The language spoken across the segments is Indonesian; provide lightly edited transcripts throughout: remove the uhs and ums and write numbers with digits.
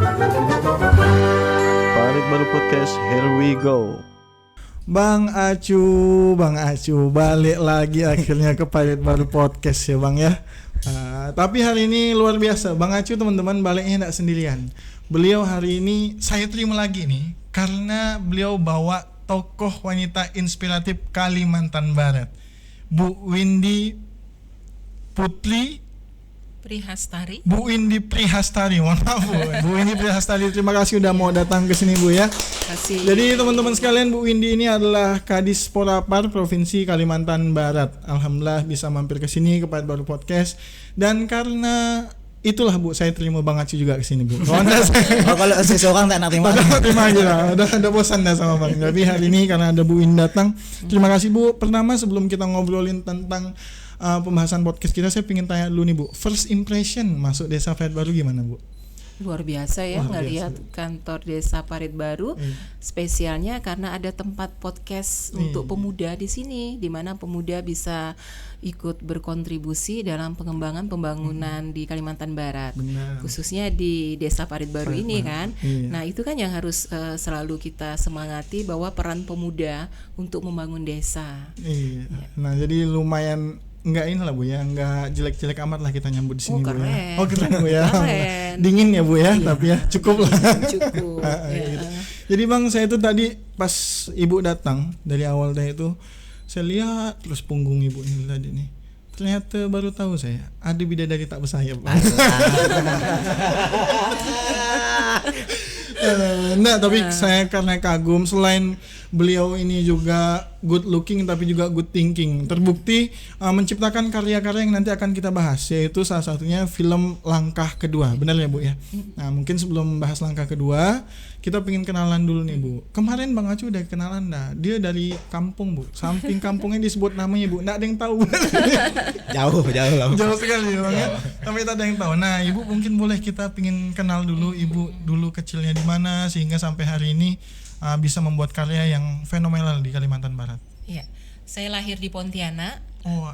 Parit Baru Podcast, here we go. Bang Acu, balik lagi akhirnya ke Parit Baru Podcast ya Bang ya. Tapi hari ini luar biasa, Bang Acu teman-teman baliknya tidak sendirian. Beliau hari ini saya terima lagi nih, karena beliau bawa tokoh wanita inspiratif Kalimantan Barat, Bu Windy Putri Prihastari. Bu Windy Prihastari, mohon maaf Bu Windy Prihastari, terima kasih udah mau datang ke sini Bu ya. Kasih. Jadi teman-teman sekalian, Bu Windy ini adalah Kadis Porapar Provinsi Kalimantan Barat. Alhamdulillah bisa mampir ke sini ke Parit Baru Podcast, dan karena itulah Bu saya terima Bang Acu juga ke sini Bu. Kalau seseorang tak nak terima. Terima aja lah, udah bosan dah sama Bang. Tapi hari ini karena ada Bu Windy datang, terima kasih Bu. Pertama sebelum kita ngobrolin tentang pembahasan podcast kita, saya ingin tanya dulu nih Bu, first impression masuk Desa Parit Baru gimana Bu? Luar biasa ya ngelihat kantor Desa Parit Baru. Spesialnya karena ada tempat podcast untuk pemuda di sini, di mana pemuda bisa ikut berkontribusi dalam pengembangan pembangunan di Kalimantan Barat. Benar. Khususnya di Desa Parit Baru ini kan. Nah, itu kan yang harus selalu kita semangati, bahwa peran pemuda untuk membangun desa. Iya. Nah, jadi lumayan enggak ini lah Bu ya, enggak jelek-jelek amat lah kita nyambut di sini Bu ya. Oh keren Bu ya. Keren. Dingin ya Bu ya, tapi ya cukup lah. Cukup. Gitu. Jadi Bang, saya itu tadi pas Ibu datang dari awal tadi itu saya lihat terus punggung Ibu ini tadi nih. Ternyata baru tahu saya ada bidadari tak bersayap. Nah, tapi saya karena kagum, selain beliau ini juga good looking tapi juga good thinking. Terbukti menciptakan karya-karya yang nanti akan kita bahas, yaitu salah satunya film Langkah Kedua. Benar ya Bu ya? Nah, mungkin sebelum bahas Langkah Kedua, kita pengen kenalan dulu nih Bu. Kemarin Bang Acu udah kenalan dah. Dia dari kampung Bu. Samping kampungnya disebut namanya Bu, enggak ada yang tahu. Jauh lah. Jauh sekali Bang ya. Tapi tak ada yang tahu. Nah, Ibu mungkin boleh kita pengen kenal dulu Ibu dulu kecilnya di mana sehingga sampai hari ini bisa membuat karya yang fenomenal di Kalimantan Barat. Iya. Saya lahir di Pontianak.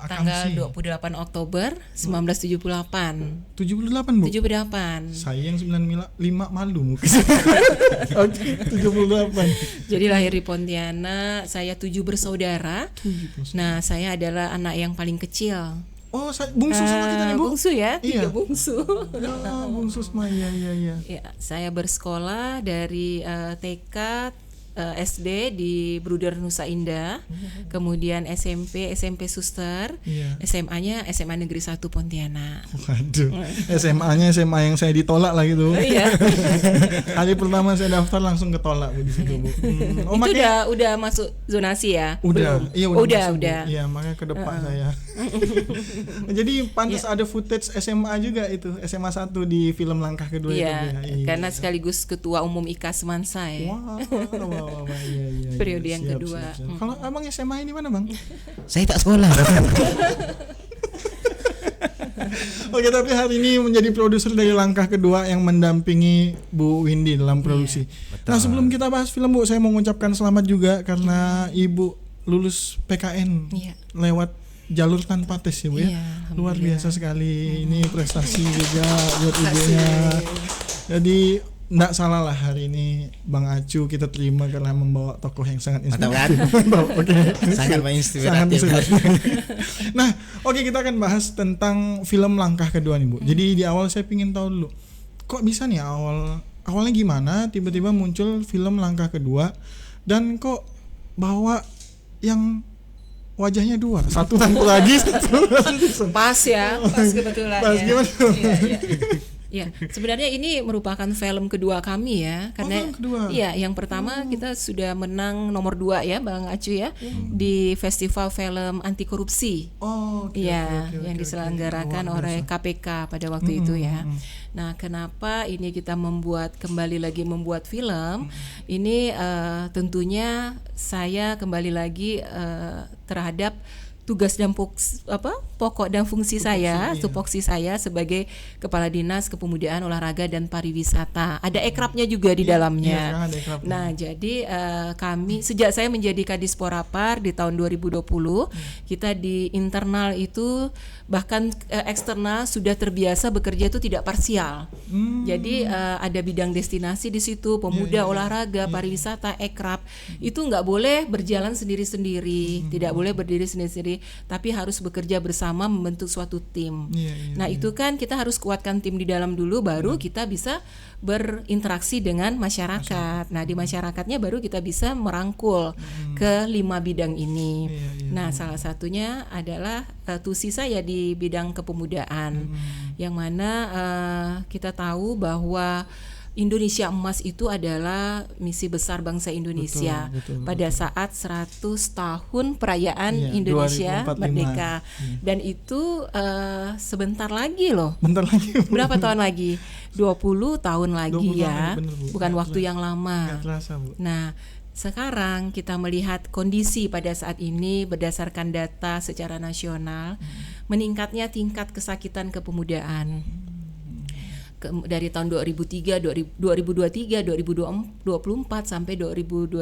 Tanggal 28 Oktober 1978. 78 Bu? 78. Saya yang 95 malu mungkin. Oke, 78. Jadi lahir di Pontianak, saya 7 bersaudara. Nah, saya adalah anak yang paling kecil. Oh, bungsu sama kita nih Bu? Bungsu ya, 3 Iya. bungsu. Ya, bungsu sama iya. Ya, saya bersekolah dari TK, SD di Bruder Nusa Indah, kemudian SMP Suster, SMA-nya SMA Negeri 1 Pontianak. Waduh, SMA-nya SMA yang saya ditolak lah gitu. Iya. Hari pertama saya daftar langsung ketolak Bu di situ Bu. Itu udah masuk zonasi ya? Udah. Belum? Iya udah. masuk, Bu. Iya, makanya ke depan saya. Jadi pantas ada footage SMA juga itu, SMA 1 di film Langkah Kedua itu. Iya, karena sekaligus ketua umum IKA Semansa ya. Wah, iya. Periode yang Siap, kedua. siap. Kalau Abang SMA ini mana Bang? Saya tak sekolah. Oke, tapi hari ini menjadi produser dari Langkah Kedua yang mendampingi Bu Windy dalam produksi. Nah, sebelum kita bahas film Bu, saya mau mengucapkan selamat juga karena Ibu lulus PKN lewat jalur tanpa tes ya Bu ya. Luar biasa sekali. Ini prestasi juga buat ibunya. Jadi nggak salah lah hari ini Bang Acu kita terima karena membawa tokoh yang sangat inspiratif. Sangat menginspiratif. Nah, oke, kita akan bahas tentang film Langkah Kedua nih Bu. Jadi di awal saya pingin tahu dulu, kok bisa nih awalnya gimana tiba-tiba muncul film Langkah Kedua, dan kok bawa yang wajahnya dua, satu tampil lagi, satu pas kebetulan. Pas ya. gimana? Ya, sebenarnya ini merupakan film kedua kami ya, karena iya, yang pertama kita sudah menang nomor 2 ya Bang Acu ya, di Festival Film Anti Korupsi. Yang diselenggarakan oleh KPK pada waktu itu ya. Nah, kenapa ini kita kembali lagi membuat film? Ini tentunya saya kembali lagi terhadap tugas dan pokok dan fungsi saya, tupoksi saya sebagai Kepala Dinas Kepemudaan, Olahraga dan Pariwisata. Ada ekrapnya juga di dalamnya. Nah, jadi kami sejak saya menjadi Kadis Porapar di tahun 2020, kita di internal itu bahkan eksternal sudah terbiasa bekerja itu tidak parsial. Jadi ada bidang destinasi di situ, pemuda, olahraga, pariwisata, ekrap. Itu nggak boleh berjalan sendiri-sendiri, tidak boleh berdiri sendiri-sendiri, tapi harus bekerja bersama membentuk suatu tim. Nah, itu kan kita harus kuatkan tim di dalam dulu, baru kita bisa berinteraksi dengan masyarakat. Nah, di masyarakatnya baru kita bisa merangkul ke 5 bidang ini. Nah, salah satunya adalah tusi saya di bidang kepemudaan, yang mana kita tahu bahwa Indonesia Emas itu adalah misi besar bangsa Indonesia pada saat 100 tahun perayaan Indonesia 2045. Merdeka. Dan itu sebentar lagi loh. Bentar lagi. Berapa tahun lagi? 20 tahun lagi 20 ya. tahun, bener, Bu. Bukan Nggak waktu yang lama. Nggak terasa, Bu. Nah, sekarang kita melihat kondisi pada saat ini berdasarkan data secara nasional, meningkatnya tingkat kesakitan kepemudaan. Dari tahun 2023, 2024 sampai 2025.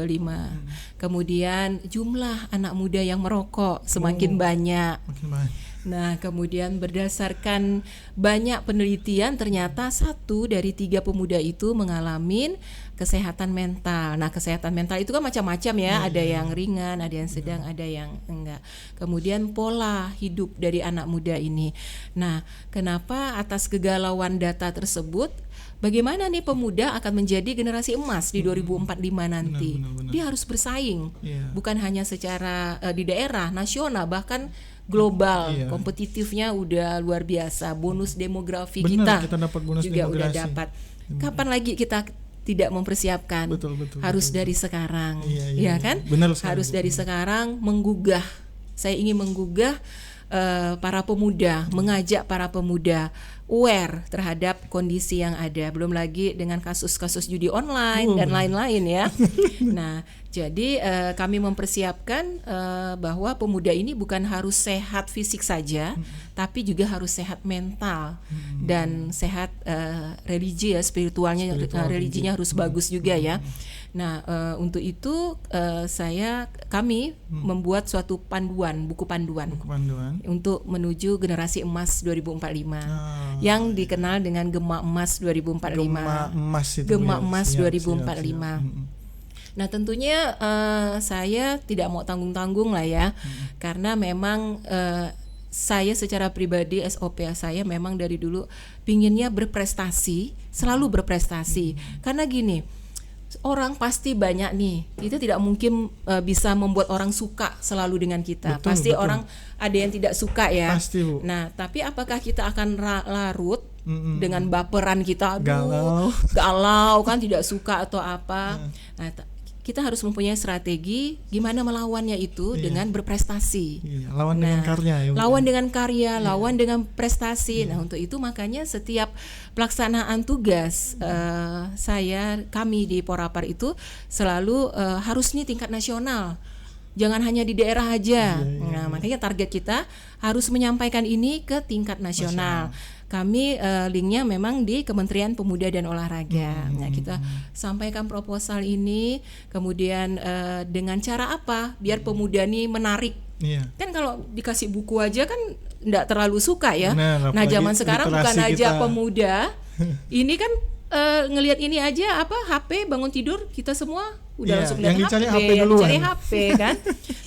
Kemudian jumlah anak muda yang merokok semakin banyak. Nah, kemudian berdasarkan banyak penelitian, ternyata 1 dari 3 pemuda itu mengalami kesehatan mental. Nah, kesehatan mental itu kan macam-macam ya, ada yang ringan, ada yang sedang, ada yang enggak. Kemudian pola hidup dari anak muda ini. Nah, kenapa atas kegalauan data tersebut, bagaimana nih pemuda akan menjadi generasi emas di 2045 nanti? Benar. Dia harus bersaing, bukan hanya secara di daerah, nasional, bahkan global. Kompetitifnya udah luar biasa. Bonus demografi kita dapat bonus juga demografi. udah dapat. Kapan lagi kita tidak mempersiapkan? Betul, harus dari sekarang, iya, kan? Benar sekali, harus dari sekarang menggugah. Saya ingin menggugah para pemuda, mengajak para pemuda aware terhadap kondisi yang ada. Belum lagi dengan kasus-kasus judi online dan lain-lain ya. Nah, jadi kami mempersiapkan bahwa pemuda ini bukan harus sehat fisik saja, tapi juga harus sehat mental dan sehat religi ya, spiritualnya, religinya harus bagus juga ya. Nah, untuk itu kami membuat suatu buku panduan untuk menuju generasi emas 2045 yang dikenal dengan Gema Emas 2045. Gema Emas 2045. Nah, tentunya saya tidak mau tanggung-tanggung lah ya, karena memang saya secara pribadi SOP saya memang dari dulu pinginnya berprestasi, selalu berprestasi. Karena gini, orang pasti banyak nih, kita tidak mungkin bisa membuat orang suka selalu dengan kita. Pasti orang ada yang tidak suka ya. Pasti, Bu. Nah, tapi apakah kita akan larut dengan baperan kita, galau kan, tidak suka atau apa? Nah, kita harus mempunyai strategi gimana melawannya itu dengan berprestasi. Lawan dengan karya ya. Lawan dengan karya, lawan dengan prestasi. Nah, untuk itu makanya setiap pelaksanaan tugas kami di Porapar itu selalu harus nih tingkat nasional. Jangan hanya di daerah aja. Nah, makanya target kita harus menyampaikan ini ke tingkat nasional. Kami linknya memang di Kementerian Pemuda dan Olahraga. Nah, kita sampaikan proposal ini, kemudian dengan cara apa biar pemuda ini menarik. Kan kalau dikasih buku aja kan enggak terlalu suka ya. Nah, zaman sekarang bukan aja pemuda, ini kan ngelihat ini aja HP bangun tidur kita semua udah langsung lihat cari HP kan.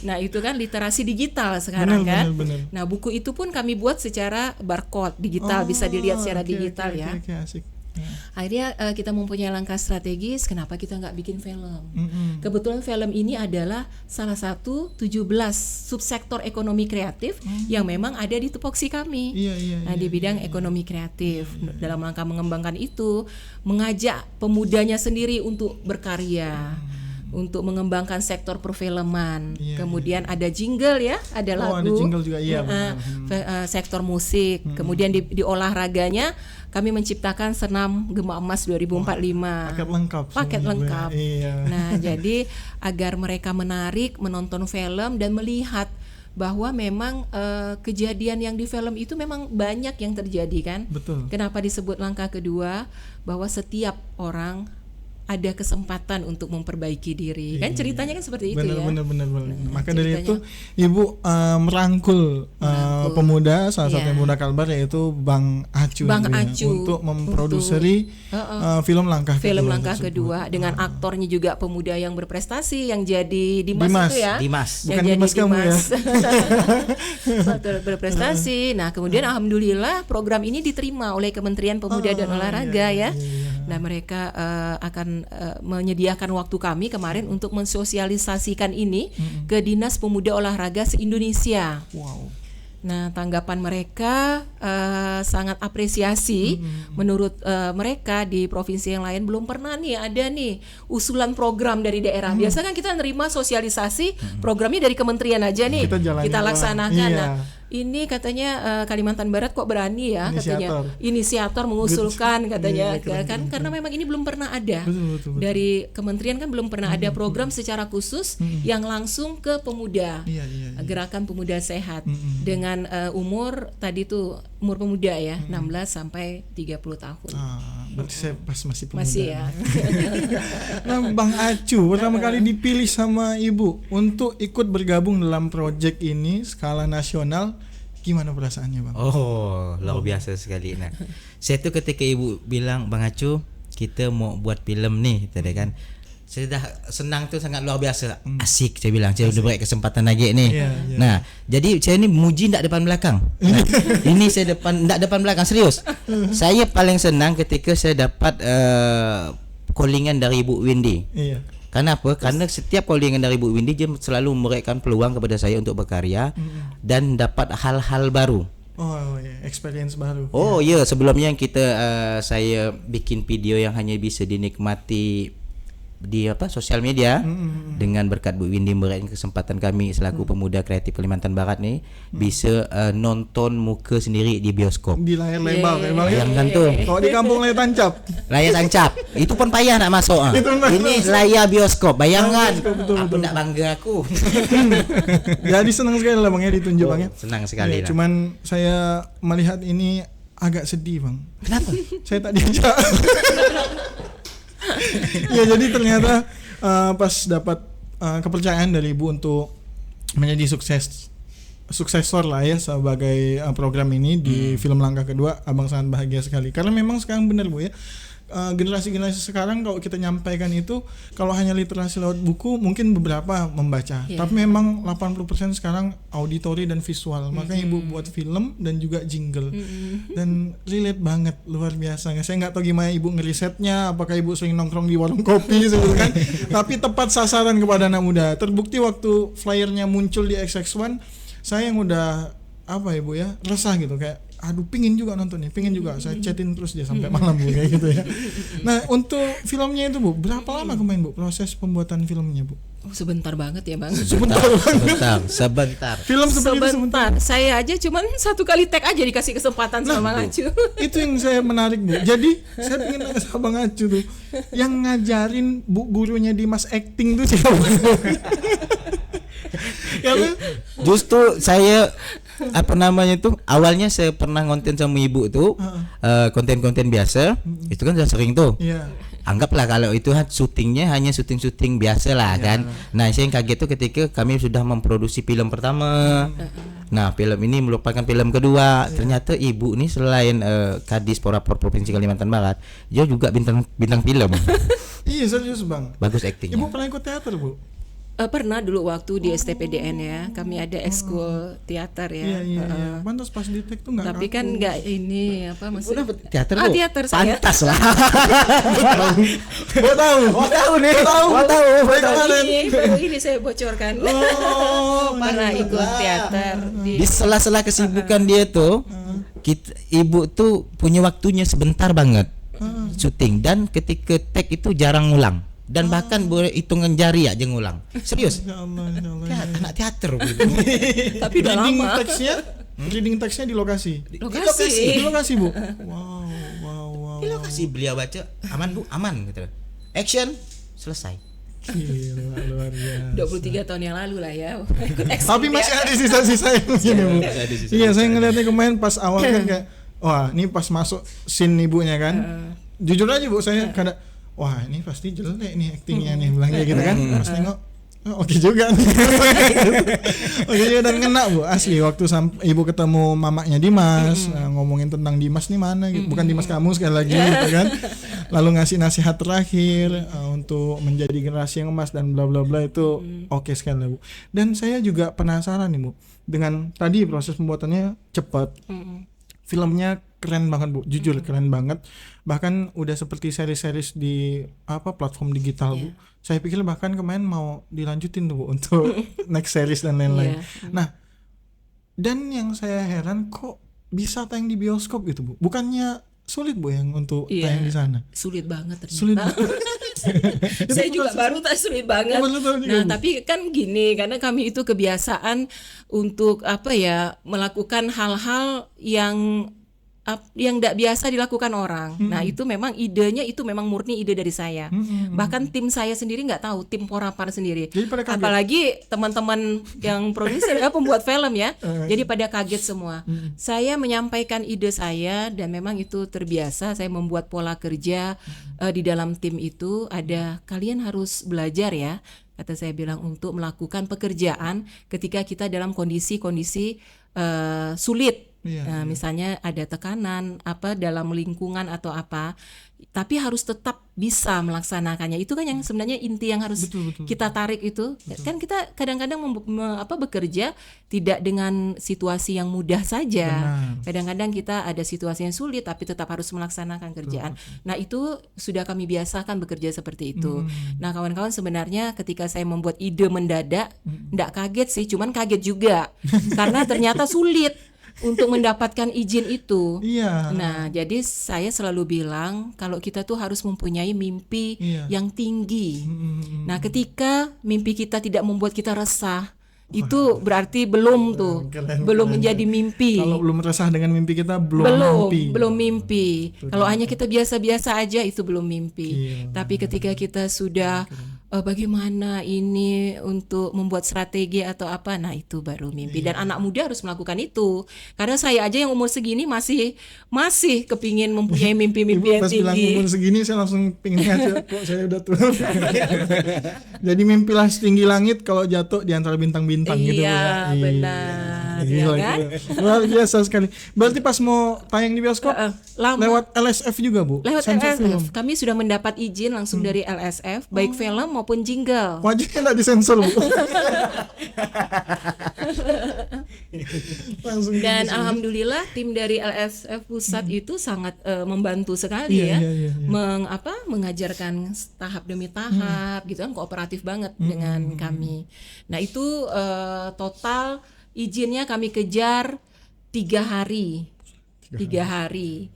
Nah, itu kan literasi digital sekarang kan. Nah, buku itu pun kami buat secara barcode digital, bisa dilihat secara digital ya. Asik. Akhirnya kita mempunyai langkah strategis, kenapa kita nggak bikin film? Kebetulan film ini adalah salah satu 17 subsektor ekonomi kreatif yang memang ada di tupoksi kami. Di bidang ekonomi kreatif. Dalam rangka mengembangkan itu, mengajak pemudanya sendiri untuk berkarya. Untuk mengembangkan sektor perfilman, kemudian ada jingle ya, ada lagu, ada jingle juga, sektor musik, kemudian di olahraganya kami menciptakan senam Gema Emas 2045. Paket lengkap. Nah, jadi agar mereka menarik menonton film dan melihat bahwa memang kejadian yang di film itu memang banyak yang terjadi kan. Betul. Kenapa disebut langkah kedua? Bahwa setiap orang ada kesempatan untuk memperbaiki diri. Kan ceritanya kan seperti itu ya. Benar. Maka dari ceritanya. itu Ibu merangkul pemuda, salah satu pemuda Kalbar yaitu Bang Acu, Bang ya, Acu untuk memproduseri film Langkah Kedua dengan aktornya juga pemuda yang berprestasi yang jadi Dimas itu ya. Dimas. Bukan Yang Dimas jadi kamu ya. Betul, berprestasi. Nah, kemudian alhamdulillah program ini diterima oleh Kementerian Pemuda dan Olahraga ya. Nah, mereka akan menyediakan waktu kami kemarin untuk mensosialisasikan ini ke Dinas Pemuda Olahraga se-Indonesia. Wow. Nah, tanggapan mereka sangat apresiasi. Menurut mereka di provinsi yang lain belum pernah nih ada nih usulan program dari daerah. Biasa kan kita nerima sosialisasi programnya dari kementerian aja nih. Kita laksanakan. Iya. Nah, ini katanya Kalimantan Barat kok berani ya katanya inisiator mengusulkan katanya kan karena memang ini belum pernah ada. Betul. Dari kementerian kan belum pernah ada program secara khusus yang langsung ke pemuda. Iya. Gerakan Pemuda Sehat dengan umur tadi tuh umur pemuda ya 16 sampai 30 tahun. Berarti saya pas masih pemuda. Masih ya. Nah, Bang Acu pertama kali dipilih sama Ibu untuk ikut bergabung dalam proyek ini skala nasional. Gimana perasaannya, Bang? Oh, luar biasa sekali. Nah, saya tuh ketika Ibu bilang, Bang Acu, kita mau buat film nih, tadi kan. Saya dah senang tuh, sangat luar biasa. Asik saya bilang, saya udah beri kesempatan lagi nih. Nah, jadi saya ni muji ndak depan belakang. Nah, ini saya ndak depan belakang, serius. Saya paling senang ketika saya dapat callingan dari Ibu Windy. Iya. Kenapa? Karena setiap callingan dari Bu Windy dia selalu memberikan peluang kepada saya untuk berkarya dan dapat hal-hal baru. Oh ya, experience baru. Oh ya, sebelumnya kita saya bikin video yang hanya bisa dinikmati di sosial media dengan berkat Bu Windy memberikan kesempatan kami selaku pemuda kreatif Kalimantan Barat nih bisa nonton muka sendiri di bioskop. Di layar lebar ya, Bang. Bayangkan tuh. Kalau di kampung layar tancap. Layar tancap. Itu pun payah nak masuk. Ini layar bioskop. Bayangkan. Betul. Apa nak bangga aku. Jadi senang sekali lah Bang ya ditunjuk Bang ya. Senang sekali lah. Cuman saya melihat ini agak sedih Bang. Kenapa? Saya tak diajak. Ya jadi ternyata pas dapat kepercayaan dari Ibu untuk menjadi suksesor lah ya sebagai program ini di film Langkah Kedua, Abang sangat bahagia sekali karena memang sekarang benar Bu ya, generasi sekarang kalau kita nyampaikan itu kalau hanya literasi lewat buku mungkin beberapa membaca, tapi memang 80% sekarang auditori dan visual. Makanya Ibu buat film dan juga jingle dan relate banget, luar biasa. Saya nggak tahu gimana Ibu ngerisetnya, apakah Ibu sering nongkrong di warung kopi gitu kan, tapi tepat sasaran kepada anak muda. Terbukti waktu flyernya muncul di XX1, saya yang udah Bu ya resah gitu, kayak aduh pingin juga nonton nih, pingin juga, saya chatin terus dia sampai malam Bu kayak gitu ya. Nah untuk filmnya itu Bu, berapa lama kemarin Bu proses pembuatan filmnya Bu? Oh, sebentar banget ya Bang. Sebentar. Film seperti itu sebentar. Saya aja cuman 1 kali tag aja dikasih kesempatan sama Bang Acu. Itu yang saya menarik Bu. Jadi saya ingin nanya sama Bang Acu tuh, yang ngajarin Bu gurunya di Mas acting tuh siapa? Justru saya awalnya saya pernah konten sama Ibu tuh konten-konten biasa, itu kan sudah sering tuh. Anggaplah kalau itu syutingnya hanya syuting biasa lah kan. Nah saya yang kaget tuh ketika kami sudah memproduksi film pertama. Nah film ini merupakan film kedua. Ternyata Ibu nih selain Kadis Porapor Provinsi Kalimantan Barat, dia juga bintang film. Iya serius Bang. Bagus aktingnya. Ibu pernah ikut teater Bu? Pernah dulu waktu di STPDN ya, kami ada ekskul teater ya. Iya. Pantas pas di tag tuh nggak. Tapi kan nggak ini maksudnya. Teater Bu? Teater saya. Pantas lah. Gua tahu nih. Baru ini saya bocorkan. Pernah ikut teater di sela-sela kesibukan dia tuh. Ibu tuh punya waktunya sebentar banget syuting, dan ketika tag itu jarang ngulang. Dan bahkan boleh hitungan jari aja ngulang. Serius? Anak teater. Tapi udah lama. Reading teksnya di lokasi. Di lokasi Bu. Wow. Di lokasi beliau baca, aman Bu, aman gitu. Action, selesai. Gila, luar biasa. 23 tahun yang lalu lah ya. Ikut Tapi masih ada sisa-sisa yang begini Bu. Iya, saya ngeliatnya kemarin pas awal kan kayak, wah ini pas masuk scene ibunya kan. Jujur aja Bu, saya kadang, wah ini pasti jelek nih actingnya nih, bilang kayak gitu kan. Pas nengok, oh, oke juga nih. Oke juga dan kena Bu, asli waktu ibu ketemu mamanya Dimas, ngomongin tentang Dimas nih mana gitu. Bukan Dimas kamu sekali lagi gitu kan. Lalu ngasih nasihat terakhir untuk menjadi generasi yang emas dan bla bla bla itu oke sekali Bu. Dan saya juga penasaran nih Bu, dengan tadi proses pembuatannya cepat. Filmnya keren banget Bu, jujur keren banget. Bahkan udah seperti seri-series di platform digital Bu. Saya pikir bahkan kemarin mau dilanjutin tuh Bu untuk next series dan lain-lain. Nah, dan yang saya heran kok bisa tayang di bioskop gitu Bu. Bukannya sulit Bu yang untuk tayang di sana? Sulit banget ternyata. Sulit banget. Saya juga baru tak sulit banget. Nah, tapi kan gini, karena kami itu kebiasaan untuk melakukan hal-hal yang tidak biasa dilakukan orang. Nah, itu memang idenya itu memang murni ide dari saya. Bahkan tim saya sendiri nggak tahu, tim Porapar sendiri. Apalagi teman-teman yang produser pembuat film ya. Jadi pada kaget semua. Saya menyampaikan ide saya dan memang itu terbiasa. Saya membuat pola kerja di dalam tim itu ada, kalian harus belajar ya. Kata saya bilang untuk melakukan pekerjaan ketika kita dalam kondisi-kondisi sulit. Nah, misalnya ada tekanan dalam lingkungan atau apa, tapi harus tetap bisa melaksanakannya. Itu kan yang sebenarnya inti yang harus kita tarik itu. Kan kita kadang-kadang bekerja tidak dengan situasi yang mudah saja. Kadang-kadang kita ada situasi yang sulit tapi tetap harus melaksanakan kerjaan. Nah, itu sudah kami biasakan bekerja seperti itu. Nah, kawan-kawan, sebenarnya ketika saya membuat ide mendadak, enggak kaget sih, cuman kaget juga. Karena ternyata sulit untuk mendapatkan izin itu. Nah, jadi saya selalu bilang kalau kita tuh harus mempunyai mimpi yang tinggi. Nah, ketika mimpi kita tidak membuat kita resah, itu berarti belum menjadi mimpi. Kalau belum resah dengan mimpi kita belum mimpi. Kalau hanya kita biasa-biasa aja itu belum mimpi. Tapi ketika kita sudah bagaimana ini untuk membuat strategi atau apa, nah itu baru mimpi. Dan anak muda harus melakukan itu. Karena saya aja yang umur segini masih kepingin mempunyai mimpi-mimpi yang tinggi. Pas bilang umur segini saya langsung pingin aja kok saya udah tua. Jadi mimpilah setinggi langit, kalau jatuh di antara bintang-bintang gitu. Iya, benar. Ya kan? Luar biasa sekali. Berarti pas mau tayang di bioskop lewat LSF juga Bu? Lewat LSF. Kami sudah mendapat izin langsung dari LSF, baik film maupun jingle. Wajahnya nggak disensor Bu. Dan alhamdulillah tim dari LSF pusat itu sangat membantu sekali mengajarkan tahap demi tahap gitu kan, kooperatif banget dengan kami. Nah, itu total izinnya kami kejar 3 hari. 3 hari.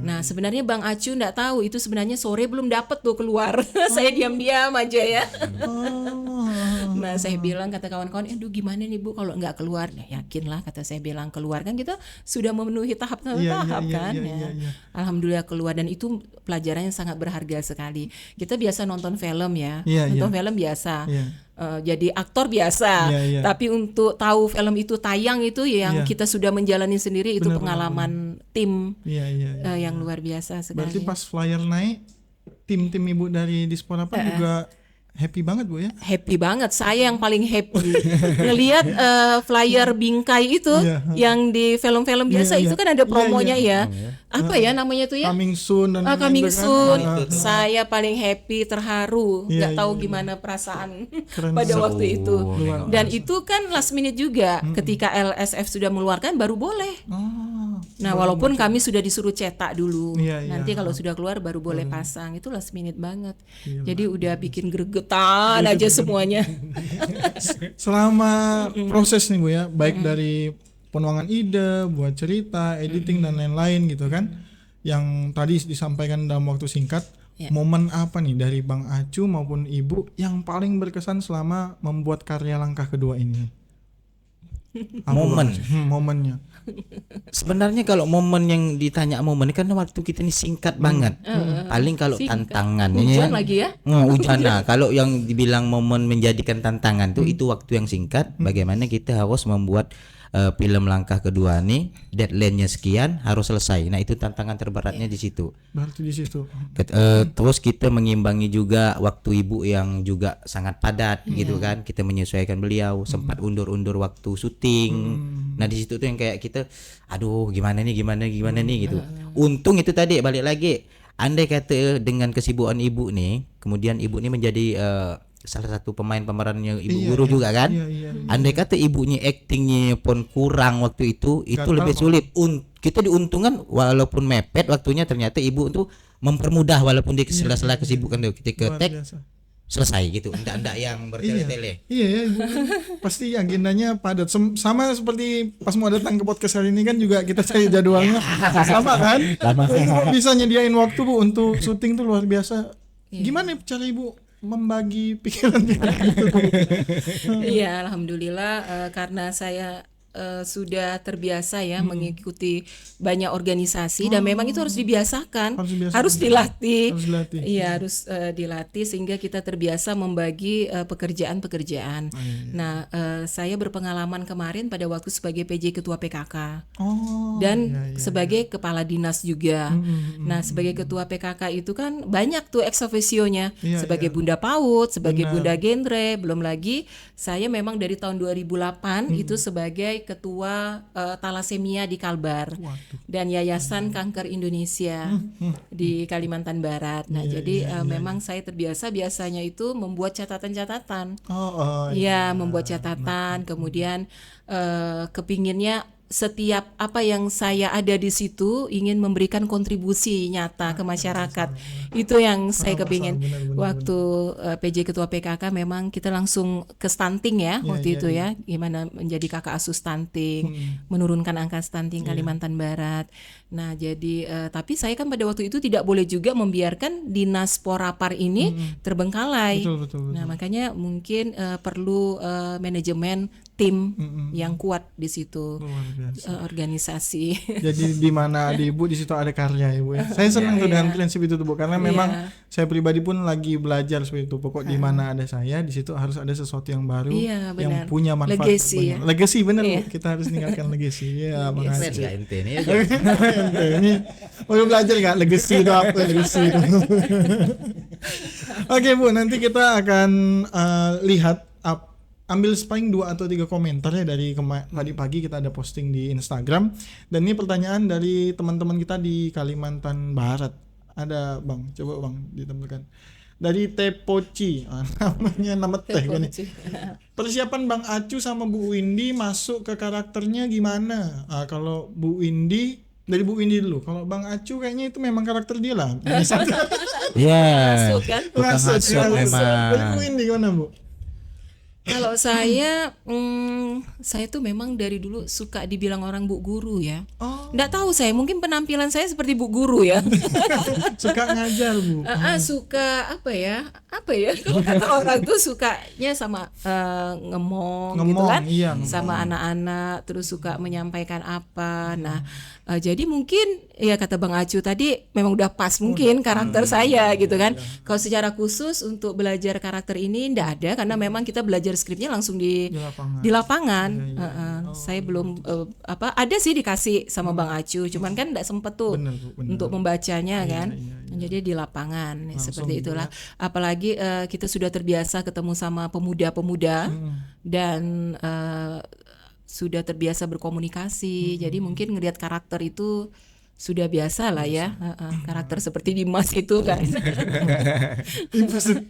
Nah, sebenarnya Bang Acu enggak tahu itu sebenarnya sore belum dapat tuh keluar. Saya diam-diam aja ya. Nah, saya bilang, kata kawan-kawan, aduh gimana nih Bu kalau enggak keluar? Nah, yakinlah, kata saya bilang, keluar kan kita sudah memenuhi tahap-tahap kan. Alhamdulillah keluar, dan itu pelajaran yang sangat berharga sekali. Kita biasa nonton film ya. Nonton film biasa. Jadi aktor biasa, tapi untuk tahu film itu tayang itu yang kita sudah menjalani sendiri, itu pengalaman tim yang luar biasa sekali. Berarti pas flyer naik, tim-tim ibu dari Dispora apa juga happy banget Bu ya? Happy banget, saya yang paling happy ngelihat flyer bingkai itu yang di film-film biasa itu kan ada promonya apa ya namanya tuh ya? Coming soon dan coming soon. Saya paling happy, terharu, nggak tahu gimana perasaan pada waktu itu. Dan itu kan last minute juga, ketika LSF sudah mengeluarkan baru boleh. Nah, walaupun kami sudah disuruh cetak dulu, nanti kalau sudah keluar baru boleh pasang. Itu last minute banget. Jadi udah bikin gregetan aja semuanya. Selama proses nih Bu ya, baik dari penuangan ide, buat cerita, editing dan lain-lain gitu kan, yang tadi disampaikan dalam waktu singkat, momen apa nih dari Bang Acu maupun Ibu yang paling berkesan selama membuat karya Langkah Kedua ini? Momen. Momennya. Sebenarnya kalau momen yang ditanya momen ini kan waktu kita ini singkat banget. Paling kalau Singkat. tantangannya Hujan lagi ya. hujan. Nah, kalau yang dibilang momen menjadikan tantangan tuh itu waktu yang singkat. Bagaimana kita harus membuat film langkah kedua nih deadline-nya sekian harus selesai. Nah, itu tantangan terberatnya di situ. Berarti di situ. Terus kita mengimbangi juga waktu ibu yang juga sangat padat gitu kan. Kita menyesuaikan beliau, sempat undur-undur waktu syuting. Nah, di situ tuh yang kayak kita aduh gimana nih gitu. Untung itu tadi balik lagi. Andai kata dengan kesibukan ibu nih, kemudian ibu nih menjadi salah satu pemain pemerannya ibu guru juga kan. Andai kata ibunya actingnya pun kurang waktu itu lebih sulit. Kita diuntungkan walaupun mepet waktunya, ternyata ibu tuh mempermudah walaupun di sela-sela kesibukan tuh kita ke tag selesai gitu. Enggak yang bertele-tele. Iya ya, Ibu. Pasti agendanya padat. Sama seperti pas mau datang ke podcast hari ini kan juga kita cari jadwalnya sama kan. Ibu bisa nyediain waktu Bu untuk syuting tuh luar biasa. Gimana cara Ibu membagi pikiran gitu? Iya, alhamdulillah karena saya sudah terbiasa ya mengikuti banyak organisasi dan memang itu harus dibiasakan, harus dilatih. Iya, harus dilatih sehingga kita terbiasa membagi pekerjaan-pekerjaan. Nah, saya berpengalaman kemarin pada waktu sebagai PJ Ketua PKK dan sebagai Kepala Dinas juga. Nah, sebagai Ketua PKK itu kan banyak tuh ex officio-nya sebagai Bunda PAUD, sebagai Bunda Genre, belum lagi saya memang dari tahun 2008 itu sebagai Ketua Talasemia di Kalbar dan Yayasan Kanker Indonesia di Kalimantan Barat. Nah, jadi memang saya terbiasa biasanya itu membuat catatan-catatan. Membuat catatan, kemudian kepinginnya setiap apa yang saya ada di situ ingin memberikan kontribusi nyata ke masyarakat. Itu yang saya kepingin. Waktu PJ Ketua PKK memang kita langsung ke stunting ya waktu itu ya. Gimana menjadi kakak asuh stunting, menurunkan angka stunting Kalimantan Barat. Nah, jadi tapi saya kan pada waktu itu tidak boleh juga membiarkan Dinas Porapar ini terbengkalai. Betul. Nah, makanya mungkin perlu manajemen tim yang kuat di situ, organisasi. Jadi di mana ada Ibu di situ ada karya Ibu ya. Saya senang tuh dengan prinsip itu tuh Bu, karena memang saya pribadi pun lagi belajar seperti itu. Pokok di mana ada saya, di situ harus ada sesuatu yang baru yang punya manfaat. Legacy benar Bu. Kita harus meninggalkan legacy. Ya, makasih. Ini mau belajar enggak legacy itu apa legacy itu. Oke Bu, nanti kita akan lihat ambil paling 2 atau 3 komentar ya dari tadi pagi kita ada posting di Instagram, dan ini pertanyaan dari teman-teman kita di Kalimantan Barat. Ada Bang, coba Bang ditampilkan. Dari Tepoci, namanya nama teh kan. Persiapan Bang Acu sama Bu Windy masuk ke karakternya gimana? Kalau Bu Windy, dari Bu Windy dulu. Kalau Bang Acu kayaknya itu memang karakter dia lah. Masuk kan? Masuk memang. Dari Bu Windy gimana Bu? Kalau saya tuh memang dari dulu suka dibilang orang Bu Guru ya. Nggak tahu saya, mungkin penampilan saya seperti Bu Guru ya. Suka ngajar Bu. Suka apa ya? Kalau kata orang tuh sukanya sama ngemong gitu kan, sama anak-anak, terus suka menyampaikan apa. Nah, jadi mungkin ya kata Bang Acu tadi memang udah pas mungkin karakter saya gitu kan. Kalau secara khusus untuk belajar karakter ini nggak ada, karena memang kita belajar skripnya langsung di lapangan. Saya belum ada sih dikasih sama Bang Acu, cuman kan nggak sempet tuh untuk membacanya kan. Jadi di lapangan seperti itulah. Apalagi kita sudah terbiasa ketemu sama pemuda-pemuda dan sudah terbiasa berkomunikasi. Jadi mungkin ngelihat karakter itu sudah biasa lah ya, karakter seperti Dimas itu kan.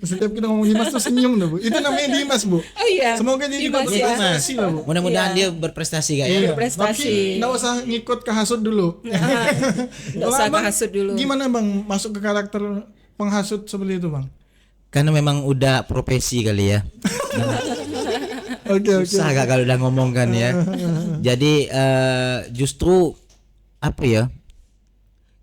Setiap kita ngomong Dimas tuh senyum tuh Bu. Itu namanya Dimas Bu. Oh iya. Semoga dia juga berprestasi lah Bu. Mudah-mudahan dia berprestasi kan. Berprestasi. Tapi nggak usah ngikut ke hasut dulu. Nggak usah ke hasut dulu. Gimana Bang masuk ke karakter penghasut seperti itu Bang? Karena memang udah profesi kali ya. Oke. Susah gak kalau udah ngomong kan ya. Jadi justru apa ya?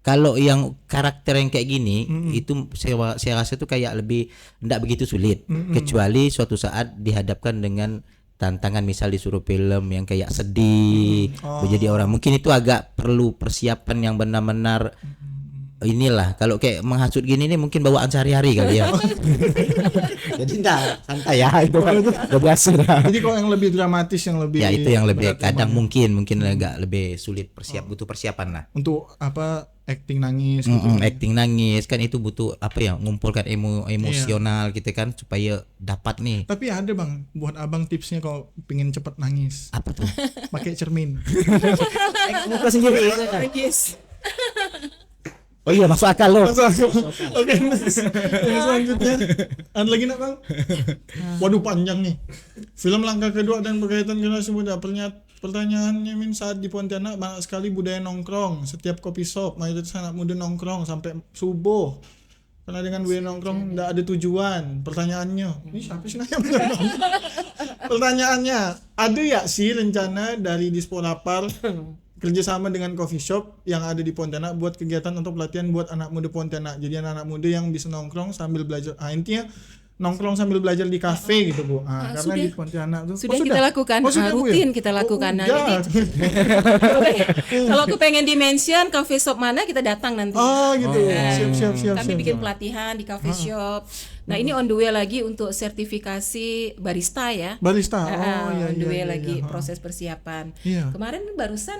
Kalau yang karakter yang kayak gini itu saya rasa tuh kayak lebih enggak begitu sulit, kecuali suatu saat dihadapkan dengan tantangan misal disuruh film yang kayak sedih, menjadi orang mungkin itu agak perlu persiapan yang benar-benar inilah. Kalau kayak menghasut gini nih mungkin bawaan sehari-hari kali ya. Jadi enggak santai ya itu kan udah biasa dah. Jadi kalau yang lebih dramatis, yang lebih Ya itu yang lebih berat kadang emang. mungkin agak lebih sulit butuh persiapan lah. Untuk apa, acting nangis gitu. Acting nangis kan itu butuh apa ya, ngumpulkan emosional gitu kan supaya dapat nih. Tapi ada bang, buat abang tipsnya kalau pengen cepet nangis. Apa tuh? Pakai cermin. Muka sendiri. Yes. Oh iya masuk akal loh. Oke, yang selanjutnya ada lagi nak bang? Waduh panjang nih. Film langkah kedua dan berkaitan generasi muda. Pertanyaannya saat di Pontianak banyak sekali budaya nongkrong. Setiap kopi shop mayoritas anak muda nongkrong sampai subuh. Karena dengan budaya nongkrong tidak ada tujuan. Pertanyaannya, ini siapa sih nanya? Pertanyaannya, ada ya sih rencana dari Disporapar kerjasama dengan coffee shop yang ada di Pontianak buat kegiatan untuk pelatihan buat anak muda Pontianak. Jadi anak-anak muda yang bisa nongkrong sambil belajar. Intinya nongkrong sambil belajar di kafe gitu Bu. Karena Sudah. di Pontianak tuh Sudah kita lakukan, sudah, Bu, rutin ya? kita lakukan. Nah, Udah. jadi kalau aku pengen di-mention coffee shop mana kita datang nanti. Gitu. Siap. Kami bikin pelatihan di coffee shop. Nah, ini on the way lagi untuk sertifikasi barista ya. Barista. On the way iya. lagi proses persiapan. Iya. Kemarin barusan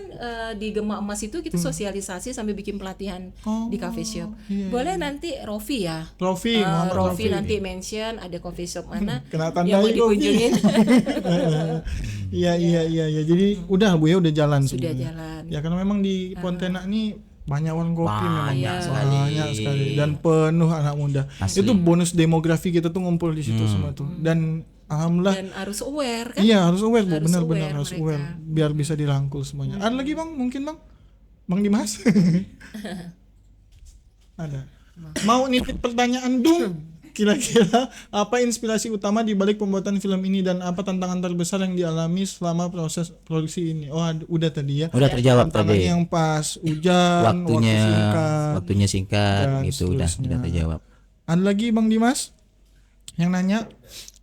di Gema Emas itu kita sosialisasi sambil bikin pelatihan di coffee shop. Boleh nanti Rofi ya. Rofi, Muhammad Rofi nanti mention ada coffee shop mana Kena yang mau tandai dikunjungin. Iya. Jadi udah Bu ya, udah jalan Sudah sebenarnya. jalan. Ya karena memang di Pontianak nih banyak warung kopi, memang Banyak sekali dan penuh anak muda. Asli. Itu bonus demografi kita tuh ngumpul di situ semua tuh. Dan alhamdulillah Dan harus aware kan. iya harus aware Bu, Harus benar-benar aware harus mereka. aware biar bisa dirangkul semuanya. Ada lagi Bang, mungkin Bang Dimas? Ada. Mau nitip pertanyaan dong. Kira-kira apa inspirasi utama di balik pembuatan film ini dan apa tantangan terbesar yang dialami selama proses produksi ini? Udah tadi ya. Udah terjawab Tantangan tadi. yang pas hujan, Waktunya singkat dan gitu udah seterusnya. terjawab. Ada lagi Bang Dimas yang nanya?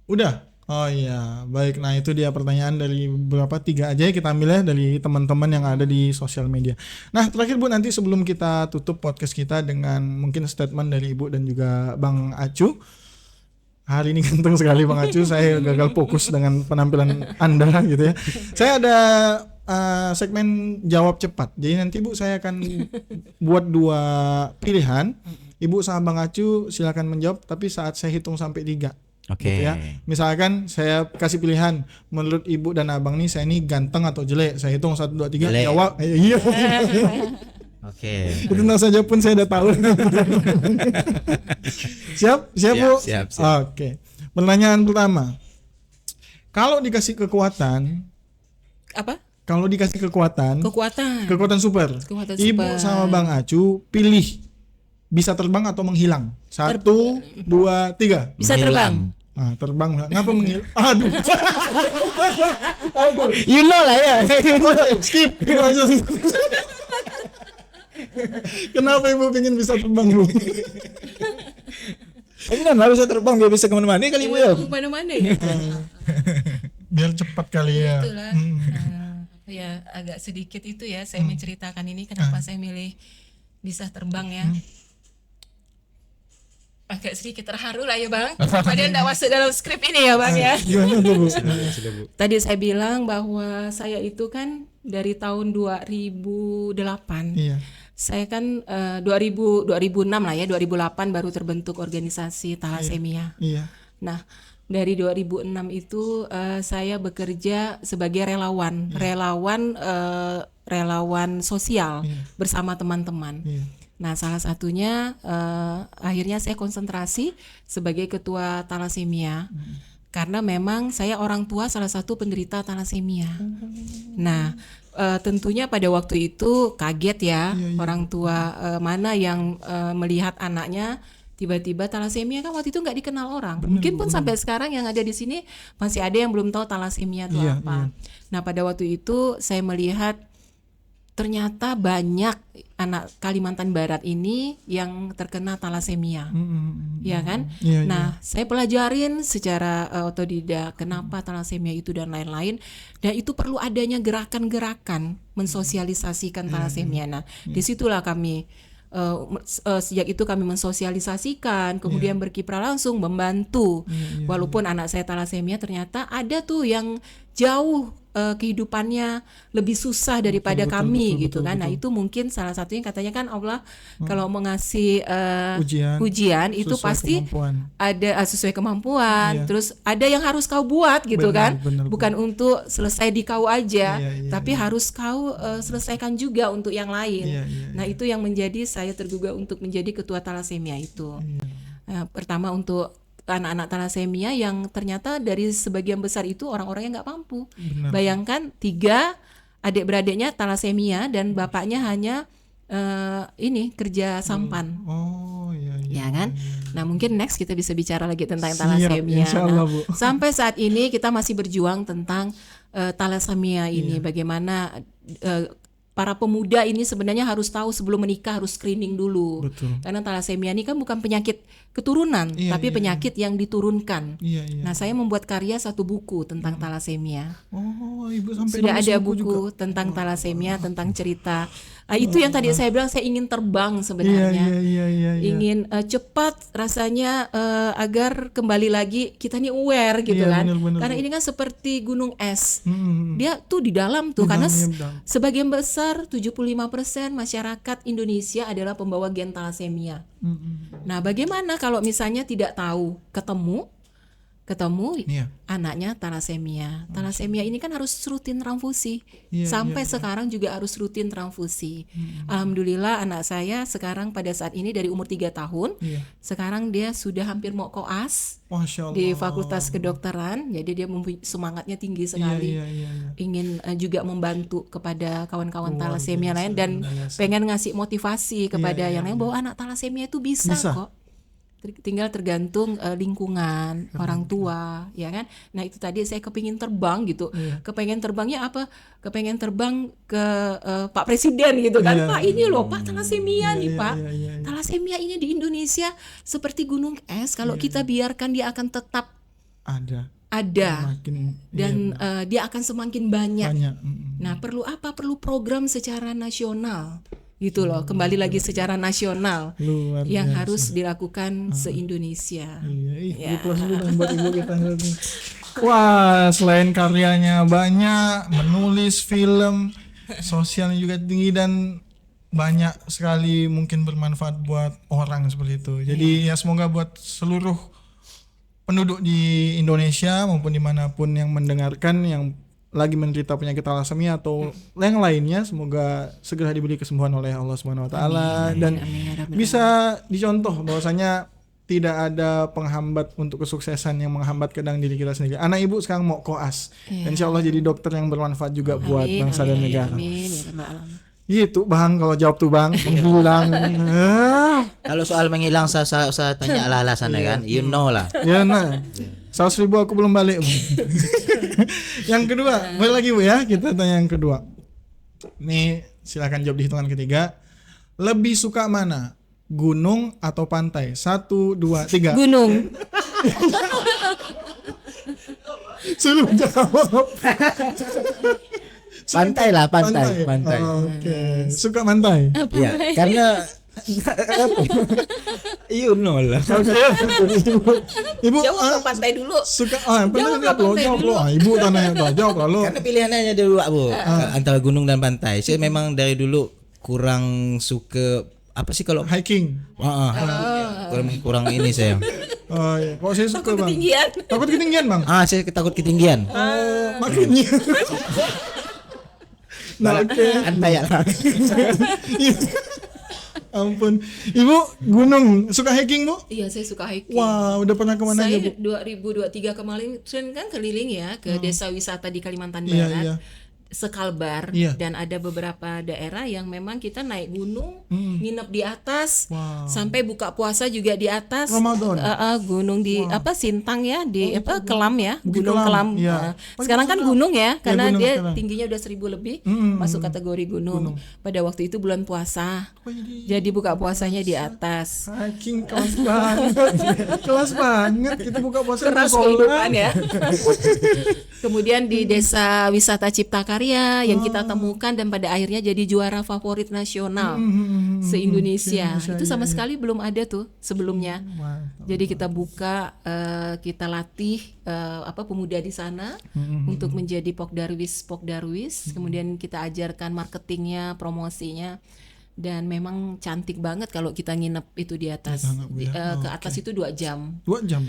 Udah. Oh iya, baik. Nah itu dia pertanyaan dari berapa 3 aja ya kita ambil ya dari teman-teman yang ada di sosial media. Nah terakhir Bu, nanti sebelum kita tutup podcast kita dengan mungkin statement dari Ibu dan juga Bang Acu. Hari ini ganteng sekali Bang Acu, saya gagal fokus dengan penampilan Anda gitu ya. Saya ada segmen jawab cepat. Jadi nanti Bu saya akan buat 2 pilihan. Ibu sama Bang Acu silakan menjawab tapi saat saya hitung sampai 3. Oke. Gitu ya. Misalkan saya kasih pilihan, menurut Ibu dan Abang nih saya ini ganteng atau jelek. Saya hitung 1 2 3 Jelek. jawab. Iya. Oke. Itu tenang saja pun saya udah tahu. Siap Bu? Siap. Oke. Pertanyaan pertama. Kalau dikasih kekuatan, Apa? kalau dikasih kekuatan Kekuatan super. Kekuatan Ibu super. sama Bang Acu pilih bisa terbang atau menghilang. 1 2 3. Bisa terbang. Nah, terbang. Ngapa menghilang? Aduh. You know lah ya. Skip. Kenapa Ibu pengen bisa terbang Bu? Ini kan harusnya terbang biar bisa kemana-mana kali Bu ya. Mana-mana ya. Biar cepat kali ya. Itulah. Ya agak sedikit itu ya saya menceritakan ini kenapa saya milih bisa terbang ya. Agak sedikit terharu lah ya Bang. Padahal enggak masuk dalam skrip ini ya Bang ya. Gimana tuh Bu? Tadi saya bilang bahwa saya itu kan dari tahun 2008. Iya. Saya kan 2006 lah ya, 2008 baru terbentuk organisasi Thalassemia. Iya. Nah, dari 2006 itu saya bekerja sebagai relawan, relawan sosial bersama teman-teman. Iya. Nah, salah satunya akhirnya saya konsentrasi sebagai ketua Thalassemia. Karena memang saya orang tua salah satu penderita thalassemia. Nah, tentunya pada waktu itu kaget ya orang tua mana yang melihat anaknya tiba-tiba thalassemia, kan waktu itu nggak dikenal orang. Mungkin pun sampai sekarang yang ada di sini masih ada yang belum tahu thalassemia itu apa. Nah, pada waktu itu saya melihat ternyata banyak anak Kalimantan Barat ini yang terkena thalassemia. ya kan? Nah, saya pelajarin secara otodidak kenapa thalassemia itu dan lain-lain, dan itu perlu adanya gerakan-gerakan mensosialisasikan thalassemia. Nah, disitulah kami sejak itu kami mensosialisasikan, kemudian berkiprah langsung membantu. Walaupun anak saya thalassemia, ternyata ada tuh yang jauh kehidupannya lebih susah daripada kami gitu kan. Nah, itu mungkin salah satunya katanya kan Allah kalau mengasih ujian itu pasti ada sesuai kemampuan. Terus ada yang harus kau buat gitu kan. Bukan untuk selesai di kau aja, tapi harus kau selesaikan juga untuk yang lain. Nah, itu yang menjadi saya tergugah untuk menjadi ketua thalassemia itu. Pertama untuk anak-anak thalassemia yang ternyata dari sebagian besar itu orang-orang yang nggak mampu. Bayangkan 3 adik-beradiknya thalassemia dan bapaknya hanya kerja sampan. Ya kan? Nah, mungkin next kita bisa bicara lagi tentang thalassemia. Nah, sampai saat ini kita masih berjuang tentang thalassemia ini. Bagaimana para pemuda ini sebenarnya harus tahu sebelum menikah harus screening dulu. Karena thalassemia ini kan bukan penyakit keturunan, tapi penyakit yang diturunkan. Nah, saya membuat karya 1 buku tentang thalassemia. Ibu sampai sudah ada buku juga tentang thalassemia, tentang cerita. Itu yang tadi saya bilang, saya ingin terbang sebenarnya. Ingin cepat rasanya agar kembali lagi kita nih aware gitu kan. Karena ini kan seperti gunung es. Dia tuh di dalam tuh karena sebagian besar 75% masyarakat Indonesia adalah pembawa gen thalassemia. Nah, bagaimana kalau misalnya tidak tahu, ketemu anaknya thalassemia. Thalassemia ini kan harus rutin transfusi. Sampai sekarang juga harus rutin transfusi. Alhamdulillah anak saya sekarang pada saat ini dari umur 3 tahun, sekarang dia sudah hampir mau koas di Fakultas Kedokteran. Jadi dia semangatnya tinggi sekali. Ingin juga membantu kepada kawan-kawan thalassemia lain dan pengen ngasih motivasi kepada yang lain bahwa anak thalassemia itu bisa kok. Tinggal tergantung lingkungan, orang tua, ya kan. Nah, itu tadi saya kepingin terbang gitu. Kepengen terbangnya apa? Kepengen terbang ke Pak Presiden gitu kan. Pak, ini loh Pak thalassemia nih Pak. Thalassemia ini di Indonesia seperti gunung es. Kalau kita biarkan dia akan tetap ada. Dan dia akan semakin banyak. Nah, perlu apa? Perlu program secara nasional. Gitu loh, kembali lagi secara nasional yang harus dilakukan se-Indonesia. Wah, selain karyanya banyak, menulis film, sosialnya juga tinggi dan banyak sekali mungkin bermanfaat buat orang seperti itu. Jadi ya semoga buat seluruh penduduk di Indonesia maupun dimanapun yang mendengarkan yang lagi menderita penyakit thalassemia atau yang lainnya, semoga segera diberi kesembuhan oleh Allah Subhanahu wa taala dan bisa dicontoh bahwasanya tidak ada penghambat untuk kesuksesan yang menghambat kadang diri kita sendiri. Anak ibu sekarang mau koas. Insyaallah jadi dokter yang bermanfaat juga buat bangsa dan negara. Gitu Bang, kalau jawab tuh Bang, menghilang. Kalau soal menghilang saya tanya lah alasannya kan, you know lah. Ya nah. 100.000 aku belum balik. Yang kedua, boleh lagi Bu ya, kita tanya yang kedua. Nih, silakan jawab di hitungan ketiga. Lebih suka mana? Gunung atau pantai? 1, 2, 3. Gunung. Suruh jawab. Pantai lah, pantai. Oke. Suka pantai? Ya, karena you know lah. Ibu jawab pantai dulu. Suka jawab lo. Ibu tanya jawab lalu. Karena pilihannya ada 2 Bu, antara gunung dan pantai. Saya memang dari dulu kurang suka apa sih kalau hiking. Kurang ini saya. Oh iya. Kok saya suka Bang? Takut ketinggian Bang? Saya takut ketinggian. Makanya. Nah, oke. Pantai ya. Ampun. Ibu gunung, suka hiking Bu? Iya, saya suka hiking. Wah, udah pernah kemana aja Bu? Saya 2023 kemarin kan keliling ya ke desa wisata di Kalimantan Barat. sekalbar dan ada beberapa daerah yang memang kita naik gunung, nginep di atas, sampai buka puasa juga di atas. Ramadan. Gunung di Sintang ya, di Kelam ya, Gunung Kelam. Sekarang kan gunung ya, karena dia sekarang tingginya udah 1000 lebih, masuk kategori gunung. Pada waktu itu bulan puasa, jadi buka puasanya di atas. Saking kelas banget, kelas banget kita buka puasa keras kehidupan ya. Kemudian di desa wisata Cipta Karya yang kita temukan dan pada akhirnya jadi juara favorit nasional se-Indonesia. Itu sama sekali belum ada tuh sebelumnya. Jadi kita buka, kita latih pemuda di sana untuk menjadi Pokdarwis. Kemudian kita ajarkan marketingnya, promosinya. Dan memang cantik banget kalau kita nginep itu di atas. Ke atas itu 2 jam. 2 jam.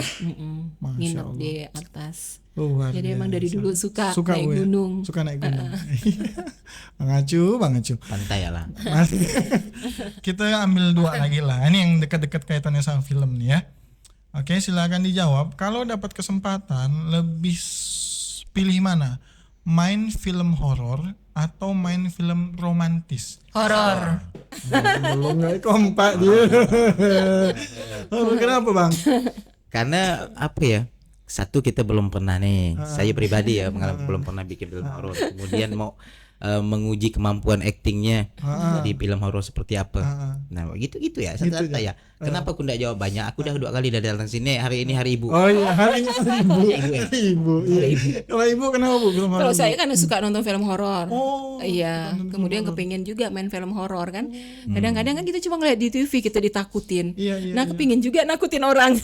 Nginep di atas. Jadi emang dari dulu suka naik gunung. Suka naik gunung. Bang Acu. Pantai lah. Kita ambil 2 lagi lah. Ini yang dekat-dekat kaitannya sama film nih ya. Oke, silakan dijawab. Kalau dapat kesempatan lebih pilih mana? Main film horor atau main film romantis? Horor. Belum nggak kompak dia. Kenapa bang? Karena apa ya? Satu, kita belum pernah nih. Saya pribadi ya belum pernah bikin film horor. Kemudian mau menguji kemampuan aktingnya di film horor seperti apa. Nah gitu ya. Santai ya. Kenapa aku enggak jawab banyak? Aku udah 2 kali datang sini. Hari ini hari ibu. Oh iya, hari ini hari ibu. Kalau ibu kenapa bu? Kalau saya kan suka nonton film horor. Iya. Kemudian kepingin juga main film horor kan. Kadang-kadang kan kita cuma ngeliat di TV kita ditakutin. Nah kepingin juga nakutin orang.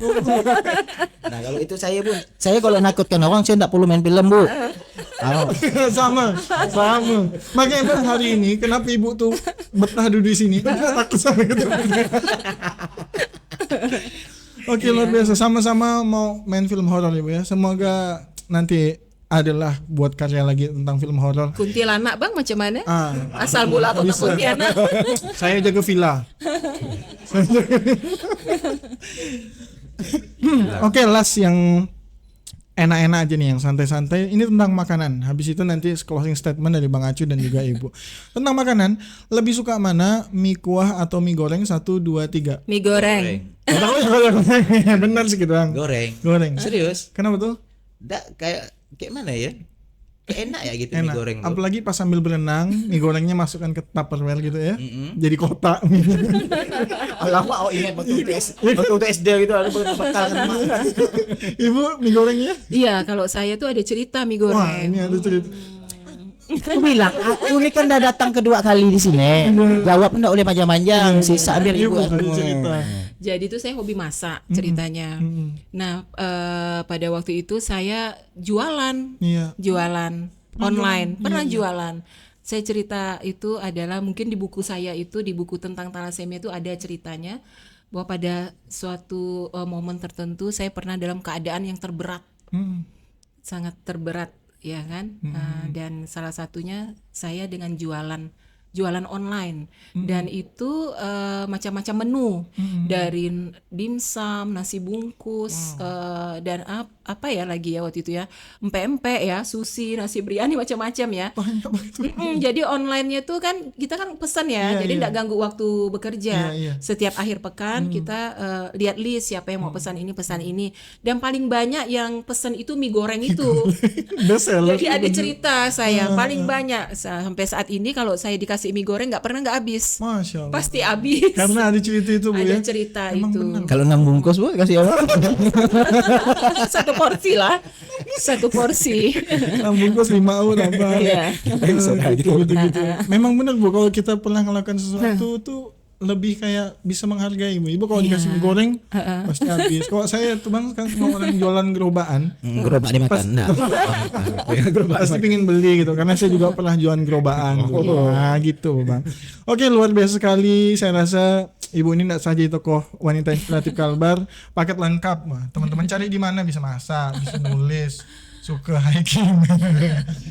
Nah kalau itu saya bu, saya kalau nakutkan orang saya enggak perlu main film bu. Sama. Makanya hari ini kenapa ibu tuh betah duduk di sini? Takut sama ketemu. Oke, luar biasa. Sama-sama mau main film horor ibu ya. Semoga nanti adalah buat karya lagi tentang film horor. Kuntilanak bang macam mana? Asal mula atau kuntilanak? Saya jaga villa. Oke, last yang enak-enak aja nih, yang santai-santai. Ini tentang makanan. Habis itu nanti closing statement dari Bang Acu dan juga Ibu. Tentang makanan, lebih suka mana? Mie kuah atau mie goreng? 1, 2, 3. Mie goreng. Benar sih gitu Bang. Goreng. Serius? Kenapa tuh? Kayak mana ya? Kayak enak ya gitu mie goreng tuh. Apalagi pas sambil berenang, mie gorengnya masukkan ke Tupperware gitu ya. Jadi kotak. Lama ingat waktu SD gitu ada bekal kan. Ibu mie gorengnya? Iya, kalau saya tuh ada cerita mie goreng. Wah, ini ada cerita. Aku bilang, aku ini kan udah datang kedua kali di sini. Jawab enggak oleh panjang-panjang, sisa biar ibu cerita. Jadi itu saya hobi masak ceritanya. Nah, pada waktu itu saya jualan online, pernah jualan. Saya cerita itu adalah mungkin di buku saya itu, di buku tentang thalassemia itu ada ceritanya bahwa pada suatu momen tertentu saya pernah dalam keadaan yang terberat, sangat terberat, ya kan? Dan salah satunya saya dengan jualan online dan itu macam-macam menu dari dimsum, nasi bungkus dan apa ya lagi ya waktu itu ya, empek-empek ya, sushi, nasi biryani, macam-macam ya. Jadi online-nya tuh kan kita kan pesan ya, jadi enggak ganggu waktu bekerja. Setiap akhir pekan kita lihat list siapa yang mau pesan ini dan paling banyak yang pesan itu mie goreng itu. Jadi ada cerita saya paling banyak sampai saat ini kalau saya dikasih mie goreng nggak pernah nggak habis. Masya Allah. Pasti habis. Karena ada cerita itu bu ya. Ada cerita itu. Kalau 6 bungkus bu kasih apa? 1 porsi lah. 1 porsi. 6 bungkus 5 euro apa? Iya. Gitu. Memang benar bu, kalau kita pernah melakukan sesuatu tuh lebih kayak bisa menghargai bu. Ibu kalau dikasih mie goreng pasti habis. Kalau saya tuh bang kan semua orang jualan gerobaan. Gerobak dimakan. Pasti pingin beli gitu karena saya juga pernah jualan gerobaan. Nah gitu bang. Oke, luar biasa sekali. Saya rasa ibu ini tidak saja tokoh wanita inspiratif Kalbar, paket lengkap mah. Teman-teman cari di mana, bisa masak, bisa nulis, suka hiking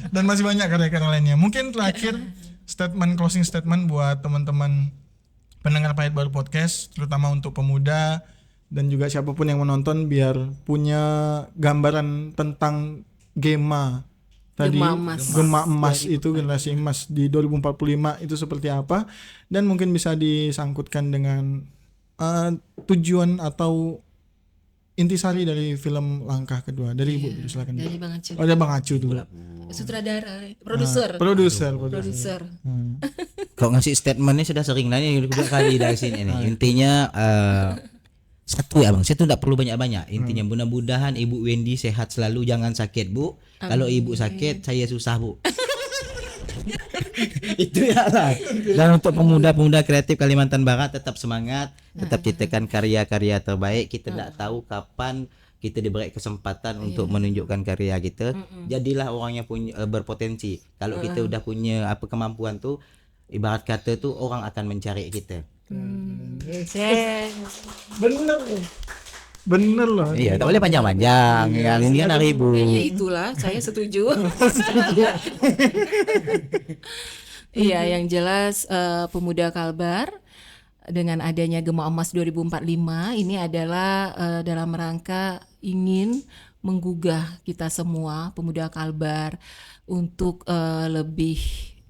dan masih banyak karya-karya lainnya. Mungkin terakhir closing statement buat teman-teman pendengar Pahit Baru Podcast, terutama untuk pemuda dan juga siapapun yang menonton, biar punya gambaran tentang Gema tadi Gema emas itu generasi emas di 2045 itu seperti apa, dan mungkin bisa disangkutkan dengan tujuan atau intisari dari film Langkah Kedua dari Ibu dulu, silakan. Dari Bang Acu. Oh, dari Bang Acu dulu. Sutradara, produser. Kok ngasih statementnya sudah sering nanya udah kali dari sini nih. Intinya satu ya Bang, saya tuh tidak perlu banyak-banyak. Intinya mudah-mudahan Ibu Wendy sehat selalu, jangan sakit Bu. Kalau Ibu sakit saya susah Bu. Itu ya lah. Dan untuk pemuda-pemuda kreatif Kalimantan Barat tetap semangat, tetap ciptakan karya-karya terbaik. Kita tidak tahu kapan kita diberi kesempatan untuk menunjukkan karya kita. Jadilah orang yang punya berpotensi. Kalau kita udah punya kemampuan tuh, ibarat kata tuh orang akan mencari kita. Bener loh. Iya, tak boleh panjang-panjang. Yang ini kan hari Ibu. Ya itulah, saya setuju. Iya, yang jelas pemuda Kalbar dengan adanya Gema Emas 2045 ini adalah dalam rangka ingin menggugah kita semua pemuda Kalbar untuk lebih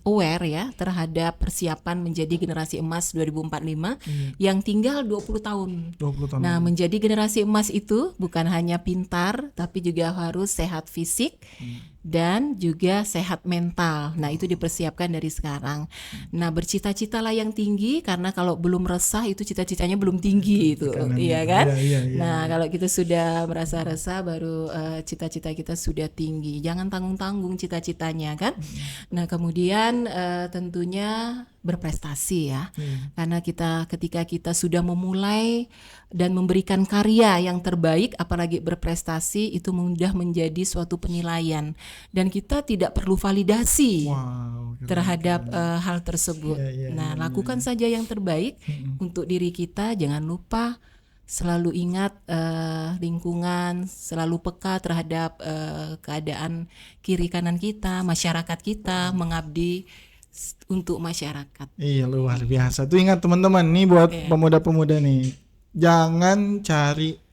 aware ya terhadap persiapan menjadi generasi emas 2045 yang tinggal 20 tahun. 20 tahun. Nah, menjadi generasi emas itu bukan hanya pintar tapi juga harus sehat fisik dan juga sehat mental. Nah, itu dipersiapkan dari sekarang. Nah, bercita-citalah yang tinggi karena kalau belum resah itu cita-citanya belum tinggi itu. Iya kan? Iya. Nah, kalau kita sudah merasa resah baru cita-cita kita sudah tinggi. Jangan tanggung-tanggung cita-citanya kan. Nah, kemudian tentunya berprestasi ya. Karena ketika kita sudah memulai dan memberikan karya yang terbaik apalagi berprestasi itu mudah menjadi suatu penilaian dan kita tidak perlu validasi terhadap hal tersebut. Nah, lakukan saja yang terbaik untuk diri kita, jangan lupa selalu ingat lingkungan, selalu peka terhadap keadaan kiri kanan kita, masyarakat kita, mengabdi untuk masyarakat. Iya, luar biasa. Tuh ingat teman-teman nih buat pemuda-pemuda nih. Jangan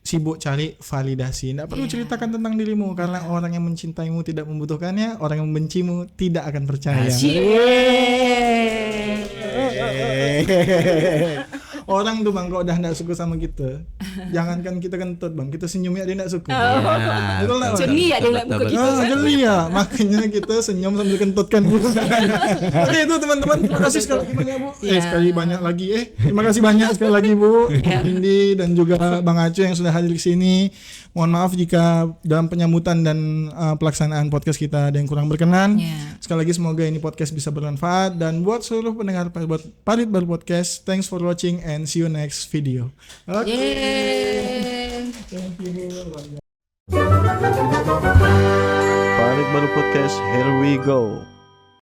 sibuk cari validasi. Tidak perlu ceritakan tentang dirimu karena orang yang mencintaimu tidak membutuhkannya, orang yang membencimu tidak akan percaya. Orang tuh Bang kalau udah enggak suka sama kita, jangankan kita kentut Bang, kita senyumnya dia enggak suka. Jeli ya dia enggak buka kita. Jeli ya, makanya kita senyum sambil kentutkan. Oke itu teman-teman, terima kasih sekali lagi banyak Bu. Sekali banyak lagi terima kasih banyak sekali lagi Bu Indi dan juga Bang Acu yang sudah hadir di sini. Mohon maaf jika dalam penyambutan dan pelaksanaan podcast kita ada yang kurang berkenan. Sekali lagi semoga ini podcast bisa bermanfaat dan buat seluruh pendengar Parit Baru Podcast, thanks for watching and see you next video. Thank you. Parit Baru Podcast, here we go.